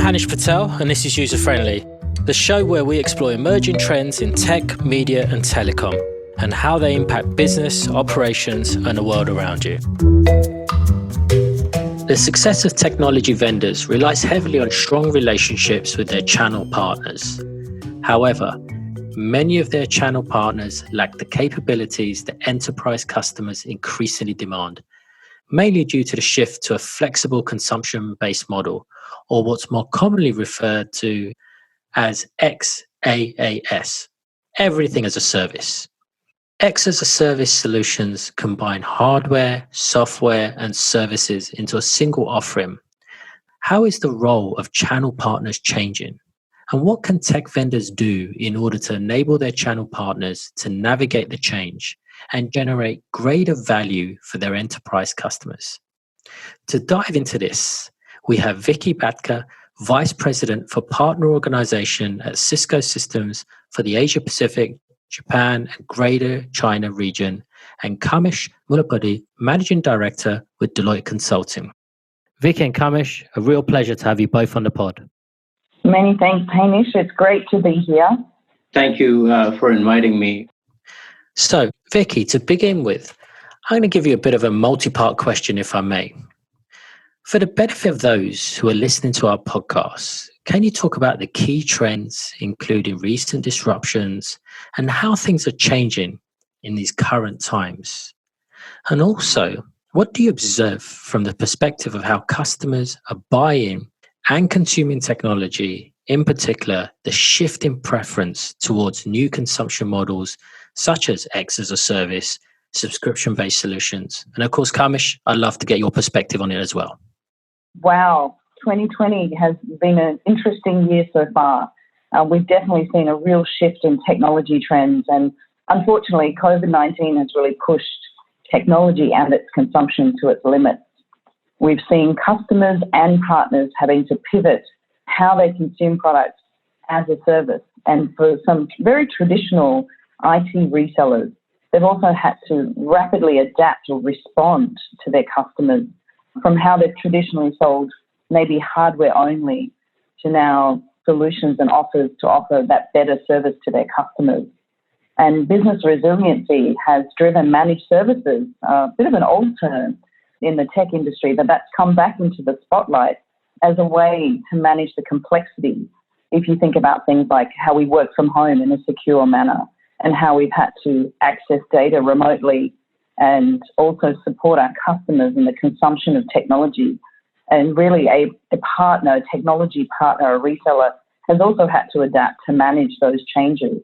Hanish Patel, and this is User Friendly, the show where we explore emerging trends in tech, media, and telecom, and how they impact business, operations, and the world around you. The success of technology vendors relies heavily on strong relationships with their channel partners. However, many of their channel partners lack the capabilities that enterprise customers increasingly demand, mainly due to the shift to a flexible consumption-based model, or what's more commonly referred to as XaaS, everything as a service. X as a service solutions combine hardware, software, and services into a single offering. How is the role of channel partners changing? And what can tech vendors do in order to enable their channel partners to navigate the change and generate greater value for their enterprise customers? To dive into this, we have Vicky Batka, Vice President for Partner Organization at Cisco Systems for the Asia Pacific, Japan, and Greater China region, and Kamesh Mulapudi, Managing Director with Deloitte Consulting. Vicky and Kamesh, a real pleasure to have you both on the pod. Many thanks, Hamish. It's great to be here. Thank you for inviting me. So, Vicky, to begin with, I'm going to give you a bit of a multi-part question, if I may. For the benefit of those who are listening to our podcast, can you talk about the key trends, including recent disruptions, and how things are changing in these current times? And also, what do you observe from the perspective of how customers are buying and consuming technology, in particular, the shift in preference towards new consumption models such as X as a service, subscription-based solutions? And of course, Kamesh, I'd love to get your perspective on it as well. Wow, 2020 has been an interesting year so far. We've definitely seen a real shift in technology trends, and unfortunately, COVID-19 has really pushed technology and its consumption to its limits. We've seen customers and partners having to pivot how they consume products as a service. And for some very traditional IT resellers, they've also had to rapidly adapt or respond to their customers from how they've traditionally sold maybe hardware only to now solutions and offers to offer that better service to their customers. And business resiliency has driven managed services, a bit of an old term in the tech industry, but that's come back into the spotlight as a way to manage the complexity. If you think about things like how we work from home in a secure manner and how we've had to access data remotely and also support our customers in the consumption of technology. And really a partner, a technology partner, a reseller has also had to adapt to manage those changes.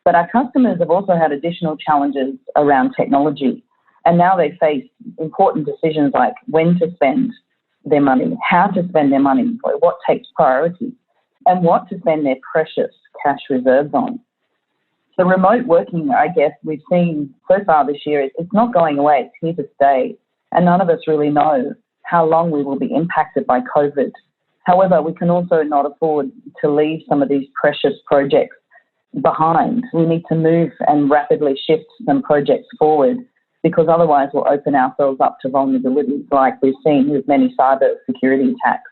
But our customers have also had additional challenges around technology. And now they face important decisions like when to spend their money, how to spend their money, what takes priority, and what to spend their precious cash reserves on. The remote working, I guess, we've seen so far this year, it's not going away, it's here to stay. And none of us really know how long we will be impacted by COVID. However, we can also not afford to leave some of these precious projects behind. We need to move and rapidly shift some projects forward, because otherwise we'll open ourselves up to vulnerabilities like we've seen with many cyber security attacks.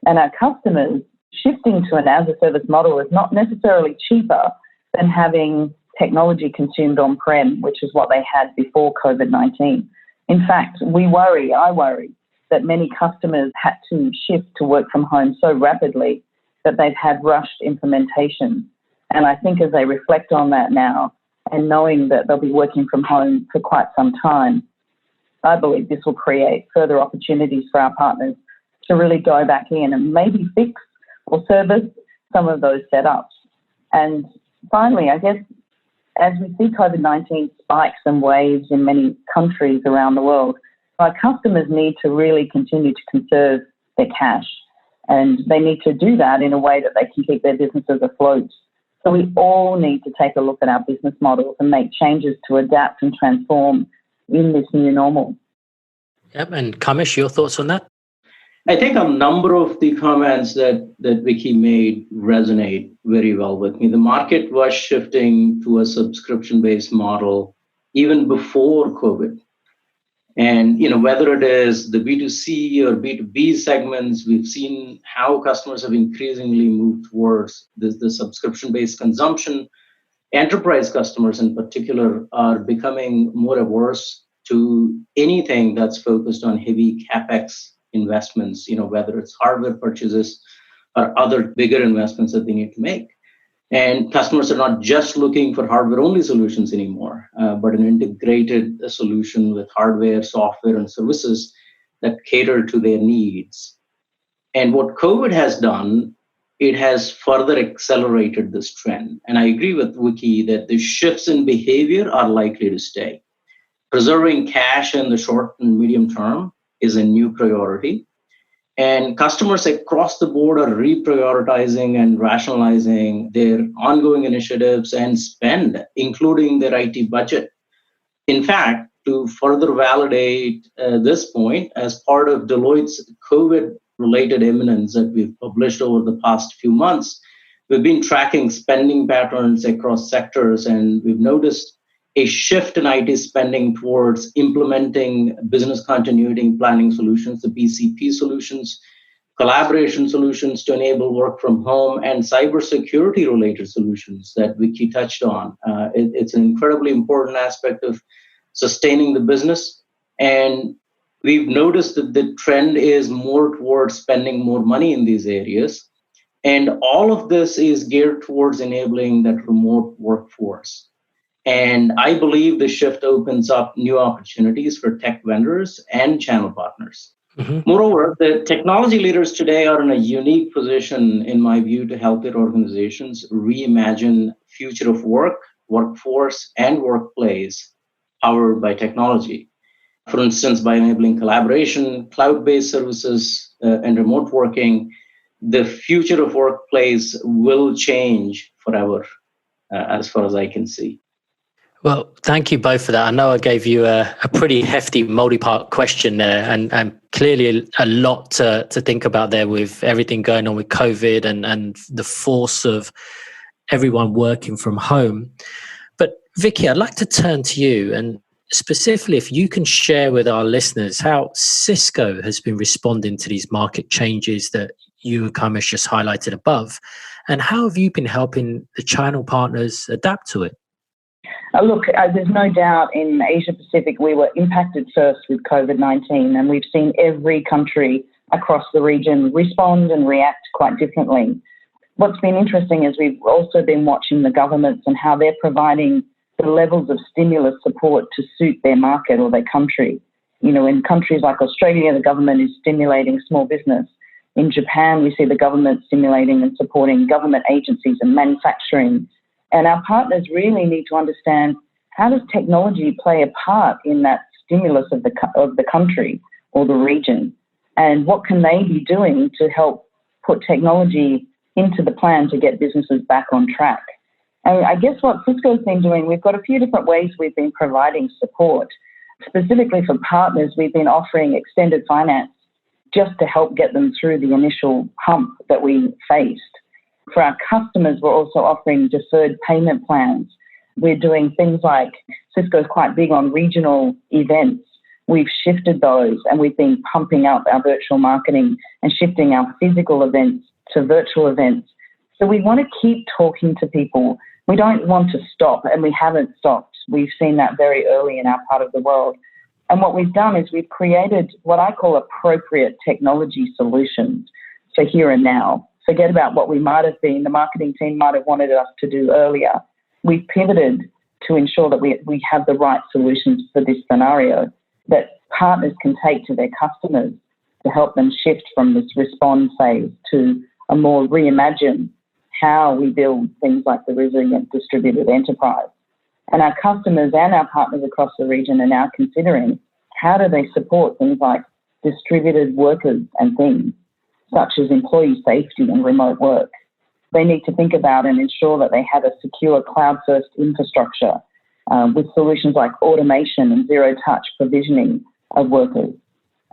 And our customers shifting to an as-a-service model is not necessarily cheaper than having technology consumed on-prem, which is what they had before COVID-19. In fact, I worry that many customers had to shift to work from home so rapidly that they've had rushed implementation. And I think as they reflect on that now, and knowing that they'll be working from home for quite some time, I believe this will create further opportunities for our partners to really go back in and maybe fix or service some of those setups. And finally, I guess, as we see COVID-19 spikes and waves in many countries around the world, our customers need to really continue to conserve their cash. And they need to do that in a way that they can keep their businesses afloat. So we all need to take a look at our business models and make changes to adapt and transform in this new normal. Yep. And Kamesh, your thoughts on that? I think a number of the comments that Vicky made resonate very well with me. The market was shifting to a subscription-based model even before COVID. And whether it is the B2C or B2B segments, we've seen how customers have increasingly moved towards the subscription-based consumption. Enterprise customers in particular are becoming more averse to anything that's focused on heavy CapEx investments, whether it's hardware purchases or other bigger investments that they need to make. And customers are not just looking for hardware-only solutions anymore, but an integrated solution with hardware, software, and services that cater to their needs. And what COVID has done, it has further accelerated this trend. And I agree with Vicky that the shifts in behavior are likely to stay. Preserving cash in the short and medium term is a new priority. And customers across the board are reprioritizing and rationalizing their ongoing initiatives and spend, including their IT budget. In fact, to further validate this point, as part of Deloitte's COVID-related eminence that we've published over the past few months, we've been tracking spending patterns across sectors, and we've noticed a shift in IT spending towards implementing business continuity planning solutions, the BCP solutions, collaboration solutions to enable work from home, and cybersecurity related solutions that Vicky touched on. It's an incredibly important aspect of sustaining the business. And we've noticed that the trend is more towards spending more money in these areas. And all of this is geared towards enabling that remote workforce. And I believe the shift opens up new opportunities for tech vendors and channel partners. Mm-hmm. Moreover, the technology leaders today are in a unique position, in my view, to help their organizations reimagine future of work, workforce, and workplace powered by technology. For instance, by enabling collaboration, cloud-based services, and remote working, the future of workplace will change forever, as far as I can see. Well, thank you both for that. I know I gave you a pretty hefty multi-part question there, and clearly a lot to think about there with everything going on with COVID and the force of everyone working from home. But Vicky, I'd like to turn to you, and specifically if you can share with our listeners how Cisco has been responding to these market changes that you and Kamesh just highlighted above, and how have you been helping the channel partners adapt to it? Look, there's no doubt in Asia Pacific we were impacted first with COVID-19, and we've seen every country across the region respond and react quite differently. What's been interesting is we've also been watching the governments and how they're providing the levels of stimulus support to suit their market or their country. In countries like Australia, the government is stimulating small business. In Japan, we see the government stimulating and supporting government agencies and manufacturing. And our partners really need to understand, how does technology play a part in that stimulus of the country or the region? And what can they be doing to help put technology into the plan to get businesses back on track? And I guess what Cisco's been doing, we've got a few different ways we've been providing support. Specifically for partners, we've been offering extended finance just to help get them through the initial hump that we faced. For our customers, we're also offering deferred payment plans. We're doing things like, Cisco's quite big on regional events. We've shifted those, and we've been pumping up our virtual marketing and shifting our physical events to virtual events. So we want to keep talking to people. We don't want to stop, and we haven't stopped. We've seen that very early in our part of the world. And what we've done is we've created what I call appropriate technology solutions for here and now. Forget about what we might have been, the marketing team might have wanted us to do earlier. We've pivoted to ensure that we have the right solutions for this scenario that partners can take to their customers to help them shift from this respond phase to a more reimagine how we build things like the resilient distributed enterprise. And our customers and our partners across the region are now considering, how do they support things like distributed workers and things, such as employee safety and remote work. They need to think about and ensure that they have a secure cloud-first infrastructure with solutions like automation and zero-touch provisioning of workers.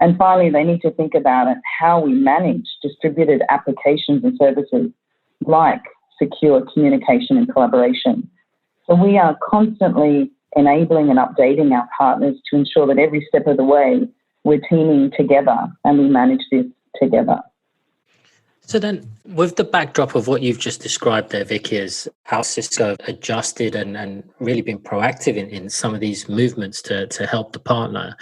And finally, they need to think about how we manage distributed applications and services like secure communication and collaboration. So we are constantly enabling and updating our partners to ensure that every step of the way we're teaming together and we manage this together. So then, with the backdrop of what you've just described there, Vicky, as how Cisco adjusted and really been proactive in some of these movements to help the partner,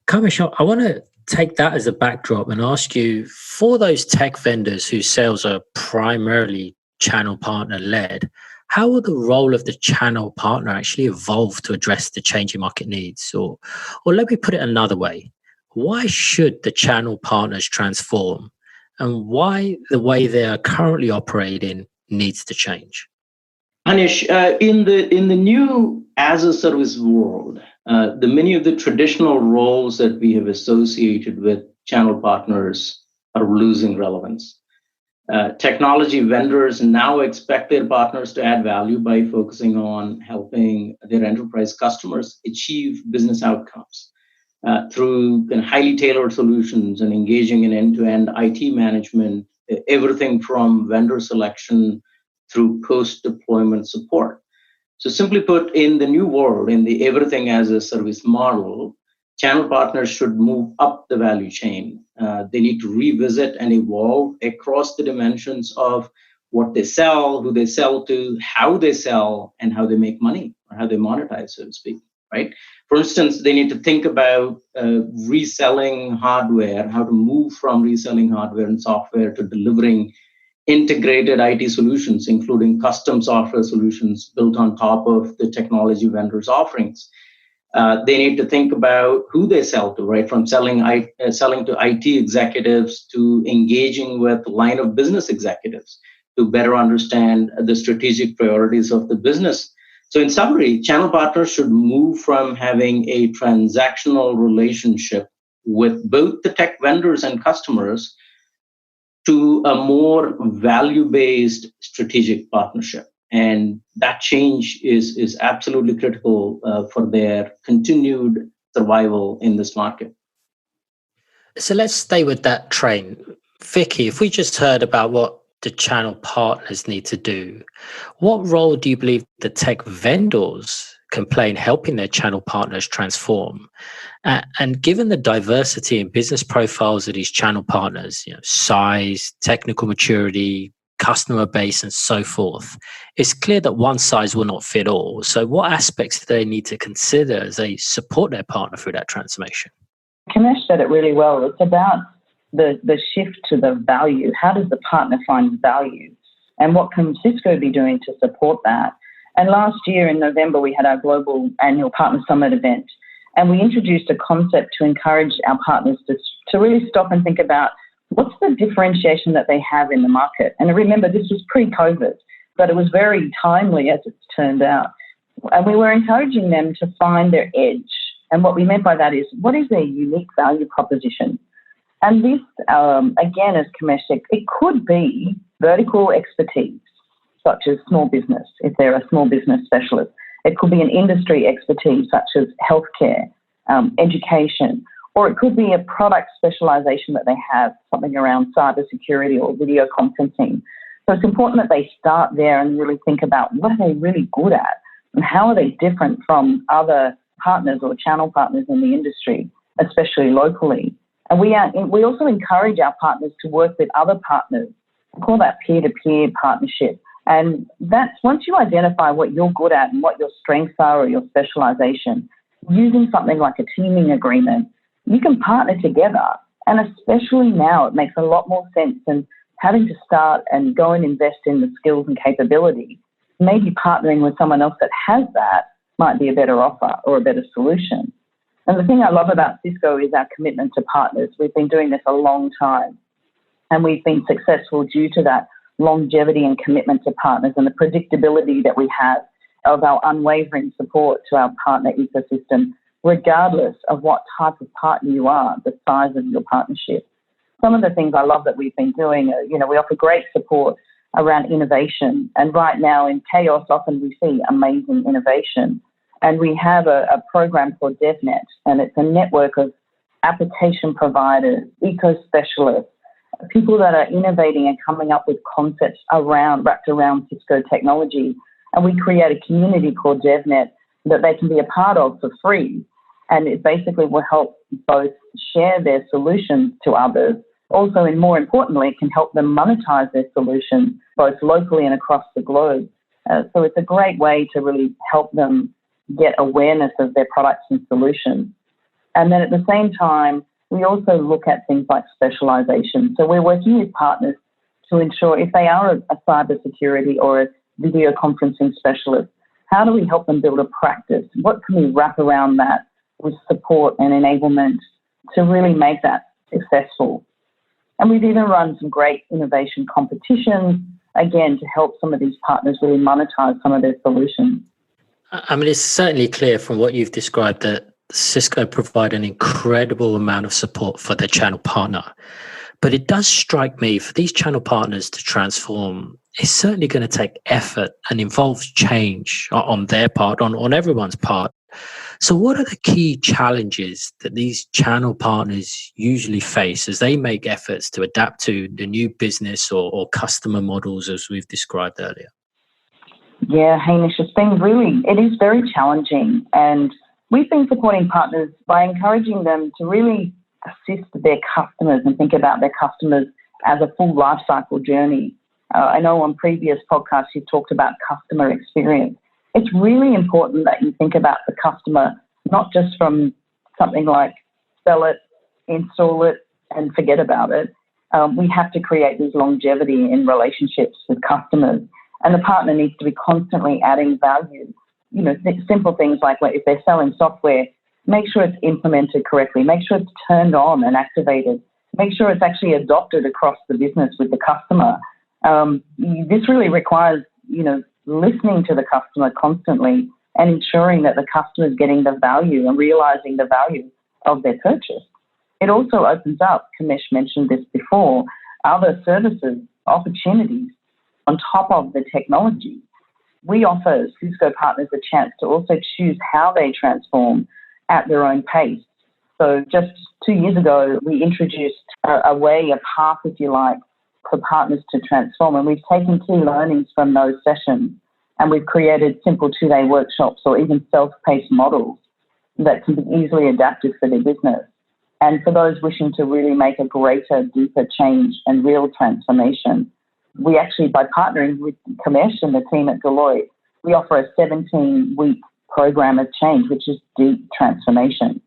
Kamesh, I want to take that as a backdrop and ask you, for those tech vendors whose sales are primarily channel partner led, how will the role of the channel partner actually evolve to address the changing market needs? Or let me put it another way. Why should the channel partners transform, and why the way they are currently operating needs to change? Anish, in the new as a service world, the many of the traditional roles that we have associated with channel partners are losing relevance. Technology vendors now expect their partners to add value by focusing on helping their enterprise customers achieve business outcomes through highly tailored solutions and engaging in end-to-end IT management, everything from vendor selection through post-deployment support. So simply put, in the new world, in the everything as a service model, channel partners should move up the value chain. They need to revisit and evolve across the dimensions of what they sell, who they sell to, how they sell, and how they make money, or how they monetize, so to speak, right? For instance, they need to think about reselling hardware, how to move from reselling hardware and software to delivering integrated IT solutions, including custom software solutions built on top of the technology vendors' offerings. They need to think about who they sell to, right? From selling to IT executives to engaging with line of business executives to better understand the strategic priorities of the business. So in summary, channel partners should move from having a transactional relationship with both the tech vendors and customers to a more value-based strategic partnership. And that change is absolutely critical for their continued survival in this market. So let's stay with that train. Vicky, if we just heard about what the channel partners need to do, what role do you believe the tech vendors can play in helping their channel partners transform? And given the diversity in business profiles of these channel partners, size, technical maturity, customer base, and so forth, it's clear that one size will not fit all. So what aspects do they need to consider as they support their partner through that transformation? Kamesh said it really well. It's about the shift to the value. How does the partner find value? And what can Cisco be doing to support that? And last year in November, we had our global annual partner summit event, and we introduced a concept to encourage our partners to really stop and think about what's the differentiation that they have in the market. And remember, this was pre-COVID, but it was very timely as it's turned out. And we were encouraging them to find their edge. And what we meant by that is, what is their unique value proposition? And this, again, as Kamesh said, it could be vertical expertise, such as small business, if they're a small business specialist. It could be an industry expertise, such as healthcare, education, or it could be a product specialization that they have, something around cybersecurity or video conferencing. So it's important that they start there and really think about what are they really good at and how are they different from other partners or channel partners in the industry, especially locally. And we also encourage our partners to work with other partners. We call that peer-to-peer partnership. And that's once you identify what you're good at and what your strengths are or your specialization, using something like a teaming agreement, you can partner together. And especially now, it makes a lot more sense than having to start and go and invest in the skills and capability. Maybe partnering with someone else that has that might be a better offer or a better solution. And the thing I love about Cisco is our commitment to partners. We've been doing this a long time, and we've been successful due to that longevity and commitment to partners and the predictability that we have of our unwavering support to our partner ecosystem, regardless of what type of partner you are, the size of your partnership. Some of the things I love that we've been doing are, we offer great support around innovation. And right now in chaos, often we see amazing innovation. And we have a program called DevNet, and it's a network of application providers, eco-specialists, people that are innovating and coming up with concepts wrapped around Cisco technology. And we create a community called DevNet that they can be a part of for free. And it basically will help both share their solutions to others. Also, and more importantly, it can help them monetize their solution both locally and across the globe. So it's a great way to really help them get awareness of their products and solutions. And then at the same time, we also look at things like specialization. So we're working with partners to ensure if they are a cybersecurity or a video conferencing specialist, how do we help them build a practice? What can we wrap around that with support and enablement to really make that successful? And we've even run some great innovation competitions, again, to help some of these partners really monetize some of their solutions. I mean, it's certainly clear from what you've described that Cisco provide an incredible amount of support for their channel partner. But it does strike me for these channel partners to transform, it's certainly going to take effort and involves change on their part, on everyone's part. So what are the key challenges that these channel partners usually face as they make efforts to adapt to the new business or customer models as we've described earlier? Yeah, Hamish, it is very challenging. And we've been supporting partners by encouraging them to really assist their customers and think about their customers as a full life cycle journey. I know on previous podcasts you've talked about customer experience. It's really important that you think about the customer, not just from something like sell it, install it, and forget about it. We have to create this longevity in relationships with customers, and the partner needs to be constantly adding value. You know, simple things like if they're selling software, make sure it's implemented correctly, make sure it's turned on and activated, make sure it's actually adopted across the business with the customer. This really requires, listening to the customer constantly and ensuring that the customer is getting the value and realizing the value of their purchase. It also opens up, Kamesh mentioned this before, other services, opportunities on top of the technology. We offer Cisco partners a chance to also choose how they transform at their own pace. So just 2 years ago, we introduced a path, if you like, for partners to transform. And we've taken key learnings from those sessions and we've created simple 2-day workshops or even self-paced models that can be easily adapted for their business. And for those wishing to really make a greater, deeper change and real transformation, we actually, by partnering with Kamesh and the team at Deloitte, we offer a 17-week program of change, which is deep transformation.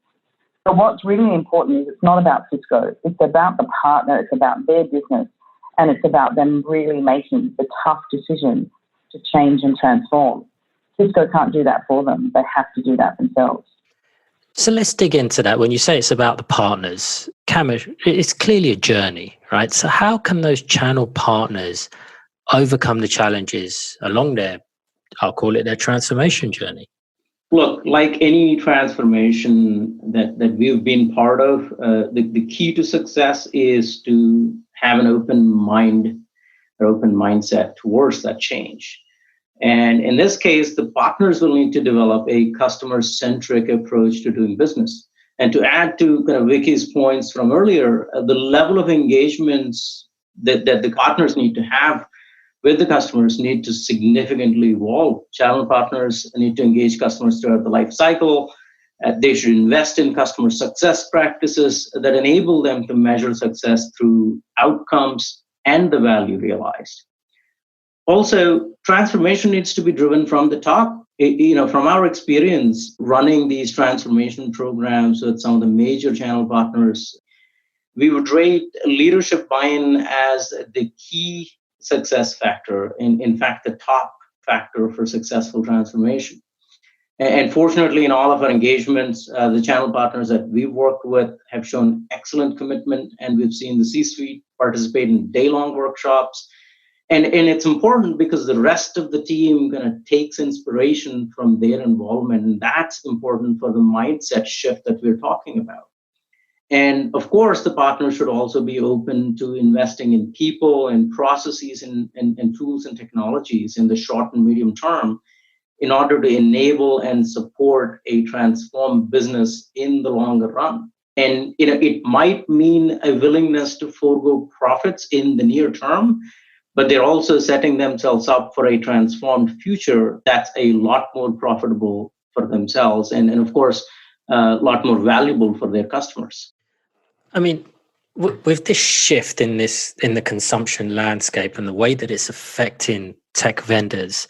So what's really important is it's not about Cisco. It's about the partner. It's about their business. And it's about them really making the tough decision to change and transform. Cisco can't do that for them. They have to do that themselves. So let's dig into that. When you say it's about the partners, Kamesh, it's clearly a journey, right? So how can those channel partners overcome the challenges along I'll call it their transformation journey? Look, like any transformation that we've been part of, the key to success is to have an open mind or open mindset towards that change. And in this case, the partners will need to develop a customer-centric approach to doing business. And to add to kind of Vicky's points from earlier, the level of engagements that the partners need to have with the customers need to significantly evolve. Channel partners need to engage customers throughout the life cycle. They should invest in customer success practices that enable them to measure success through outcomes and the value realized. Also, transformation needs to be driven from the top. From our experience running these transformation programs with some of the major channel partners, we would rate leadership buy-in as the key success factor, in fact, the top factor for successful transformation. And fortunately, in all of our engagements, the channel partners that we've worked with have shown excellent commitment, and we've seen the C-suite participate in day-long workshops. And it's important because the rest of the team kind of takes inspiration from their involvement, and that's important for the mindset shift that we're talking about. And of course, the partner should also be open to investing in people and processes and tools and technologies in the short and medium term in order to enable and support a transformed business in the longer run. And it might mean a willingness to forego profits in the near term, but they're also setting themselves up for a transformed future that's a lot more profitable for themselves, and of course, a lot more valuable for their customers. I mean, with this shift in the consumption landscape and the way that it's affecting tech vendors,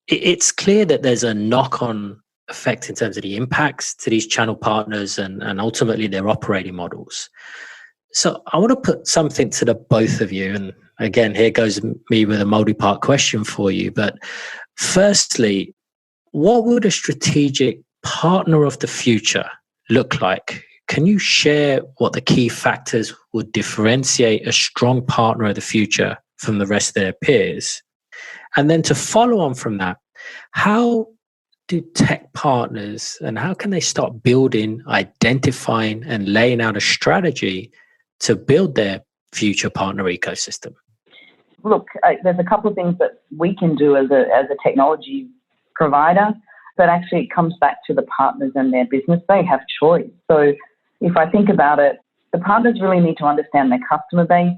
it's clear that there's a knock-on effect in terms of the impacts to these channel partners and ultimately their operating models. So I want to put something to the both of you. And again, here goes me with a multi-part question for you. But firstly, what would a strategic partner of the future look like? Can you share what the key factors would differentiate a strong partner of the future from the rest of their peers? And then to follow on from that, how do tech partners and how can they start building, identifying, and laying out a strategy to build their future partner ecosystem? Look, there's a couple of things that we can do as a technology provider, but actually it comes back to the partners and their business. They have choice. So if I think about it, the partners really need to understand their customer base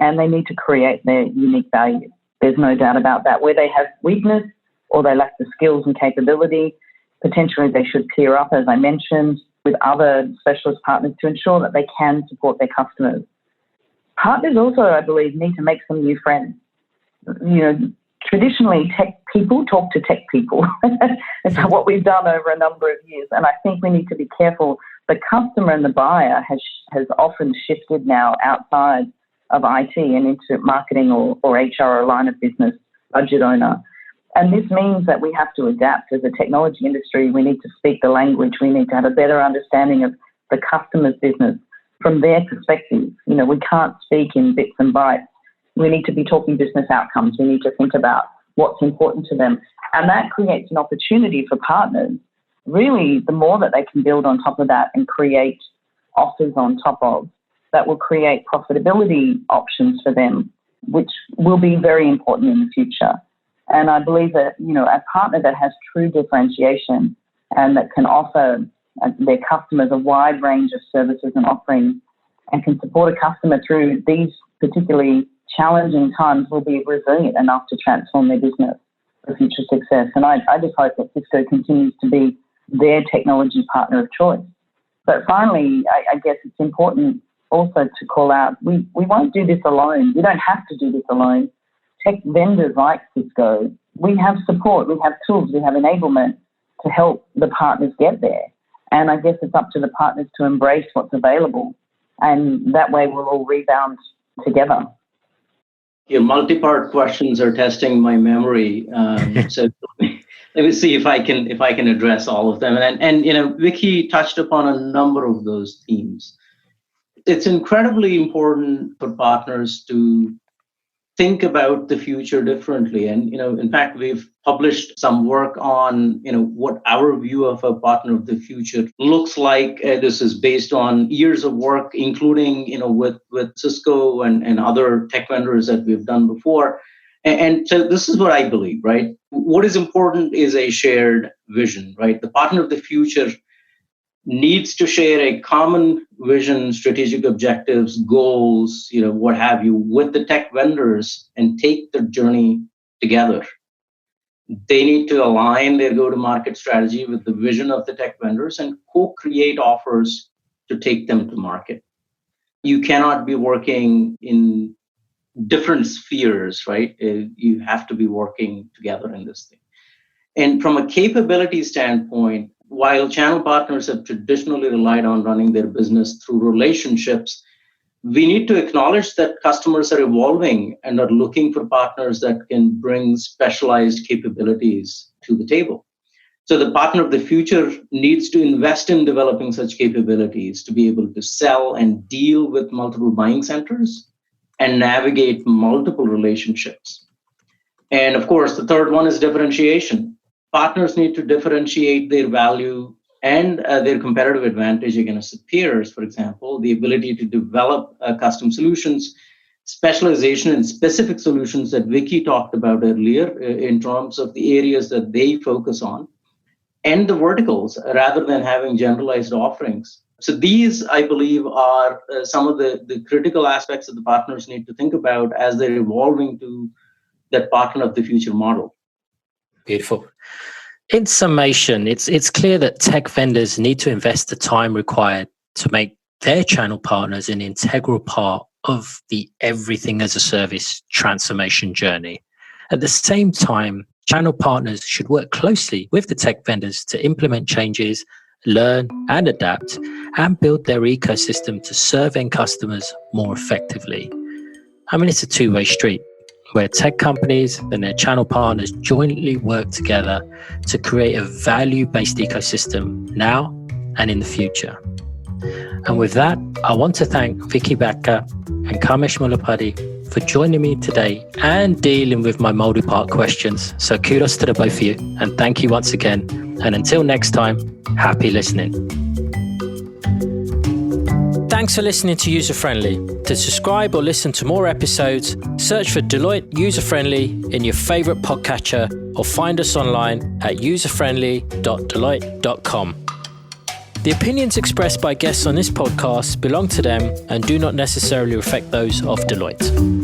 and they need to create their unique value. There's no doubt about that. Where they have weakness or they lack the skills and capability, potentially they should peer up, as I mentioned, with other specialist partners to ensure that they can support their customers. Partners also, I believe, need to make some new friends. Traditionally, tech people talk to tech people. It's what we've done over a number of years. And I think we need to be careful. The customer and the buyer has often shifted now outside of IT and into marketing or HR or line of business budget owner. And this means that we have to adapt as a technology industry. We need to speak the language. We need to have a better understanding of the customer's business from their perspective. We can't speak in bits and bytes. We need to be talking business outcomes. We need to think about what's important to them. And that creates an opportunity for partners. Really, the more that they can build on top of that and create offers on top of, that will create profitability options for them, which will be very important in the future. And I believe that, a partner that has true differentiation and that can offer their customers a wide range of services and offerings and can support a customer through these particularly challenging times will be resilient enough to transform their business for future success. And I just hope that Cisco continues to be their technology partner of choice. But finally, I guess it's important also to call out, we won't do this alone. We don't have to do this alone. Tech vendors like Cisco, we have support, we have tools, we have enablement to help the partners get there. And I guess it's up to the partners to embrace what's available. And that way we'll all rebound together. Your multi-part questions are testing my memory. So let me see if I can address all of them. And Vicky touched upon a number of those themes. It's incredibly important for partners to think about the future differently. And, in fact, we've published some work on, what our view of a partner of the future looks like. This is based on years of work, including, with Cisco and other tech vendors that we've done before. And so this is what I believe, right? What is important is a shared vision, right? The partner of the future needs to share a common vision, strategic objectives, goals, what have you, with the tech vendors and take the journey together. They need to align their go-to-market strategy with the vision of the tech vendors and co-create offers to take them to market. You cannot be working in different spheres, right? You have to be working together in this thing. And from a capability standpoint, while channel partners have traditionally relied on running their business through relationships, we need to acknowledge that customers are evolving and are looking for partners that can bring specialized capabilities to the table. So the partner of the future needs to invest in developing such capabilities to be able to sell and deal with multiple buying centers and navigate multiple relationships. And of course, the third one is differentiation. Partners need to differentiate their value and their competitive advantage against peers, for example, the ability to develop custom solutions, specialization in specific solutions that Vicky talked about earlier in terms of the areas that they focus on, and the verticals rather than having generalized offerings. So these, I believe, are some of the critical aspects that the partners need to think about as they're evolving to that partner of the future model. Beautiful. In summation, it's clear that tech vendors need to invest the time required to make their channel partners an integral part of the everything as a service transformation journey. At the same time, channel partners should work closely with the tech vendors to implement changes, learn and adapt, and build their ecosystem to serve end customers more effectively. I mean, it's a two-way street where tech companies and their channel partners jointly work together to create a value-based ecosystem now and in the future. And with that, I want to thank Vicky Bakker and Kamesh Mullapudi for joining me today and dealing with my multi-part questions. So kudos to the both of you, and thank you once again. And until next time, happy listening. Thanks for listening to User Friendly. To subscribe or listen to more episodes, search for Deloitte User Friendly in your favorite podcatcher or find us online at userfriendly.deloitte.com. The opinions expressed by guests on this podcast belong to them and do not necessarily reflect those of Deloitte.